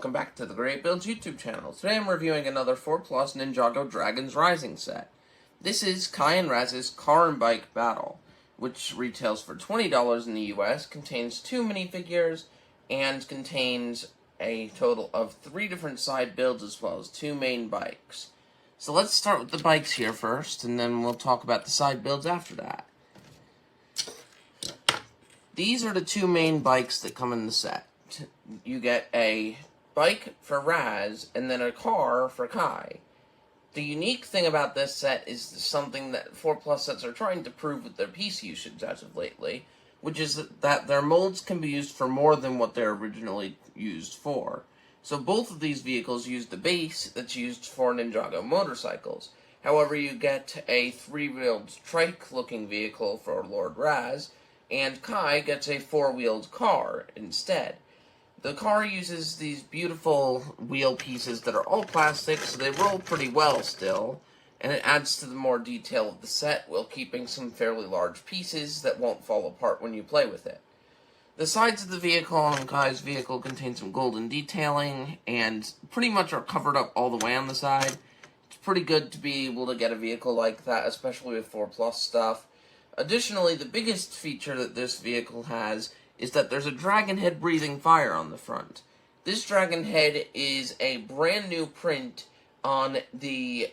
welcome back to the Great Builds YouTube channel. Today I'm reviewing another 4+ Ninjago Dragons Rising set. This is Kai and Raz's Car and Bike Battle, which retails for $20 in the US, contains 2 minifigures, and contains a total of 3 different side builds as well as 2 main bikes. So let's start with the bikes here first, and then we'll talk about the side builds after that. These are the 2 main bikes that come in the set. You get a bike for Raz, and then a car for Kai. The unique thing about this set is something that 4+ sets are trying to prove with their piece usage as of lately, which is that their molds can be used for more than what they're originally used for. So both of these vehicles use the base that's used for Ninjago motorcycles. However, you get a 3-wheeled trike-looking vehicle for Lord Raz, and Kai gets a 4-wheeled car instead. The car uses these beautiful wheel pieces that are all plastic, so they roll pretty well still, and it adds to the more detail of the set while keeping some fairly large pieces that won't fall apart when you play with it. The sides of the vehicle on Kai's vehicle contain some golden detailing, and pretty much are covered up all the way on the side. It's pretty good to be able to get a vehicle like that, especially with 4+ stuff. Additionally, the biggest feature that this vehicle has is that there's a dragon head breathing fire on the front. This dragon head is a brand new print on the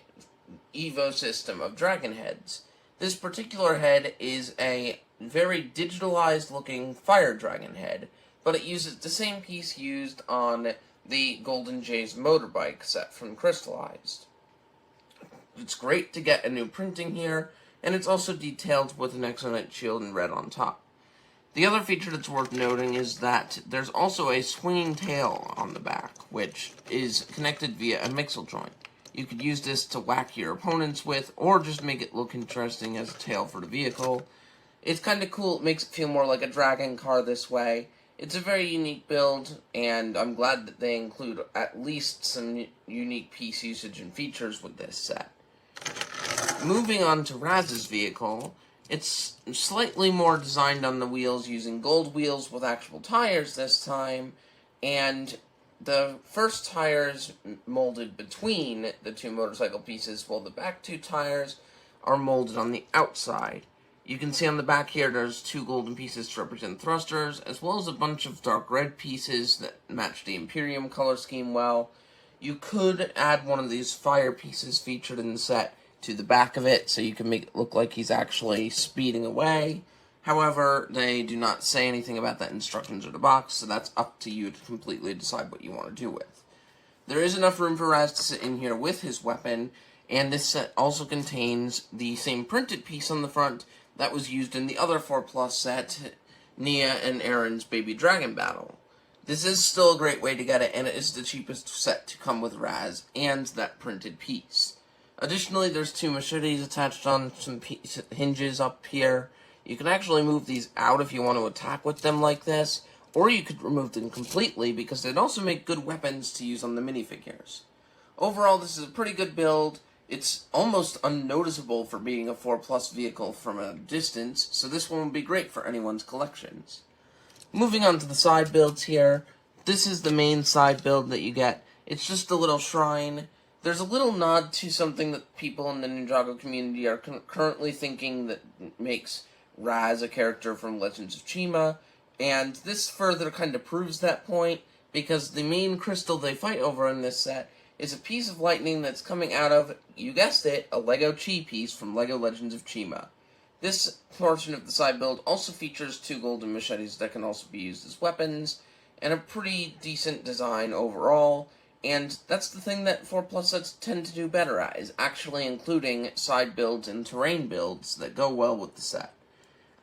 Evo system of dragon heads. This particular head is a very digitalized looking fire dragon head, but it uses the same piece used on the Golden Jay's motorbike set from Crystallized. It's great to get a new printing here, and it's also detailed with an Exonite shield in red on top. The other feature that's worth noting is that there's also a swinging tail on the back, which is connected via a mixel joint. You could use this to whack your opponents with, or just make it look interesting as a tail for the vehicle. It's kind of cool, it makes it feel more like a dragon car this way. It's a very unique build, and I'm glad that they include at least some unique piece usage and features with this set. Moving on to Raz's vehicle, it's slightly more designed on the wheels, using gold wheels with actual tires this time, and the first tires molded between the 2 motorcycle pieces, while the back 2 tires are molded on the outside. You can see on the back here there's 2 golden pieces to represent thrusters, as well as a bunch of dark red pieces that match the Imperium color scheme well. You could add one of these fire pieces featured in the set to the back of it, so you can make it look like he's actually speeding away. However, they do not say anything about that in instructions or the box, so that's up to you to completely decide what you want to do with. There is enough room for Raz to sit in here with his weapon, and this set also contains the same printed piece on the front that was used in the other 4+ set, Nia and Aaron's Baby Dragon Battle. This is still a great way to get it, and it is the cheapest set to come with Raz and that printed piece. Additionally, there's 2 machetes attached on some hinges up here. You can actually move these out if you want to attack with them like this, or you could remove them completely because they'd also make good weapons to use on the minifigures. Overall, this is a pretty good build. It's almost unnoticeable for being a 4+ vehicle from a distance, so this one would be great for anyone's collections. Moving on to the side builds here, this is the main side build that you get. It's just a little shrine. There's a little nod to something that people in the Ninjago community are currently thinking that makes Raz a character from Legends of Chima, and this further kind of proves that point, because the main crystal they fight over in this set is a piece of lightning that's coming out of, you guessed it, a Lego Chi piece from LEGO Legends of Chima. This portion of the side build also features 2 golden machetes that can also be used as weapons, and a pretty decent design overall. And that's the thing that 4+ sets tend to do better at, is actually including side builds and terrain builds that go well with the set.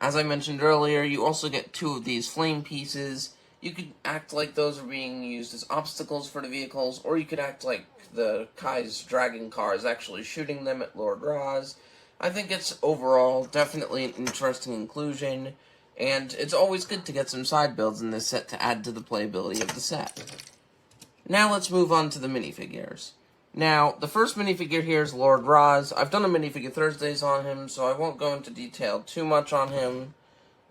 As I mentioned earlier, you also get 2 of these flame pieces. You could act like those are being used as obstacles for the vehicles, or you could act like the Kai's dragon car is actually shooting them at Lord Raz. I think it's overall definitely an interesting inclusion, and it's always good to get some side builds in this set to add to the playability of the set. Now let's move on to the minifigures. Now, the first minifigure here is Lord Raz. I've done a minifigure Thursdays on him, so I won't go into detail too much on him.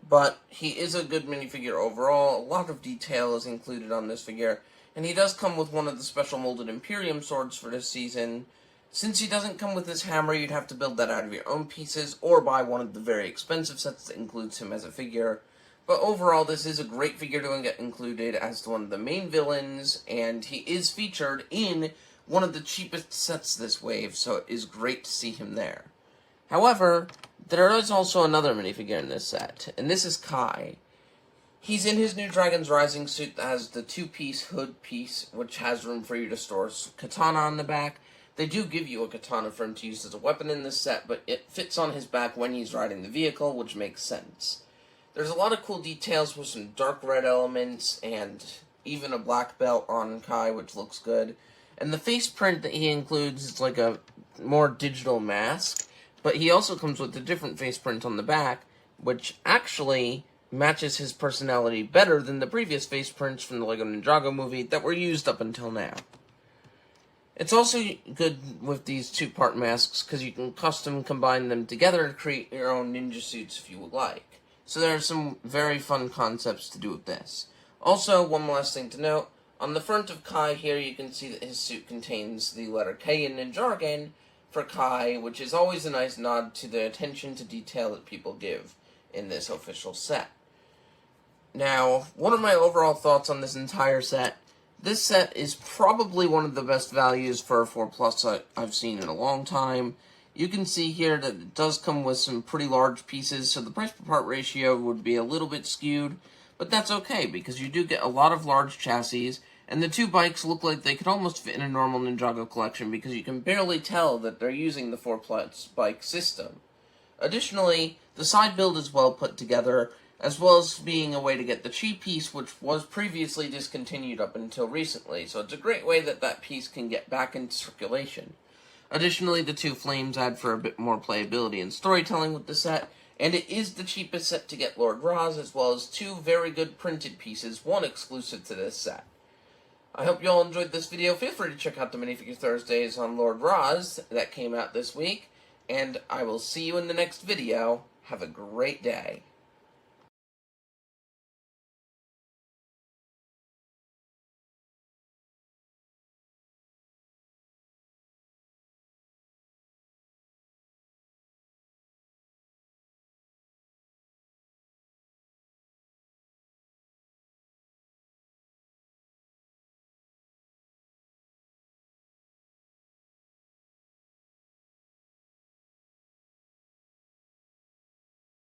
but he is a good minifigure overall. A lot of detail is included on this figure. And he does come with one of the special molded Imperium swords for this season. Since he doesn't come with his hammer, you'd have to build that out of your own pieces, or buy one of the very expensive sets that includes him as a figure. But overall, this is a great figure to get included as one of the main villains, and he is featured in one of the cheapest sets this wave, so it is great to see him there. However, there is also another minifigure in this set, and this is Kai. He's in his new Dragon's Rising suit that has the two-piece hood piece, which has room for you to store katana on the back. They do give you a katana for him to use as a weapon in this set, but it fits on his back when he's riding the vehicle, which makes sense. There's a lot of cool details with some dark red elements, and even a black belt on Kai, which looks good. And the face print that he includes is like a more digital mask, but he also comes with a different face print on the back, which actually matches his personality better than the previous face prints from the LEGO Ninjago movie that were used up until now. It's also good with these two-part masks because you can custom combine them together to create your own ninja suits if you would like. So there are some very fun concepts to do with this. Also, one last thing to note, on the front of Kai here you can see that his suit contains the letter K in Ninjago for Kai, which is always a nice nod to the attention to detail that people give in this official set. Now, what are my overall thoughts on this entire set? This set is probably one of the best values for a 4+ I've seen in a long time. You can see here that it does come with some pretty large pieces, so the price per part ratio would be a little bit skewed, but that's okay, because you do get a lot of large chassis, and the two bikes look like they could almost fit in a normal Ninjago collection, because you can barely tell that they're using the 4+ bike system. Additionally, the side build is well put together, as well as being a way to get the chi piece, which was previously discontinued up until recently, so it's a great way that that piece can get back into circulation. Additionally, the two flames add for a bit more playability and storytelling with the set, and it is the cheapest set to get Lord Raz, as well as two very good printed pieces, one exclusive to this set. I hope you all enjoyed this video. Feel free to check out the Minifigure Thursdays on Lord Raz that came out this week, and I will see you in the next video. Have a great day.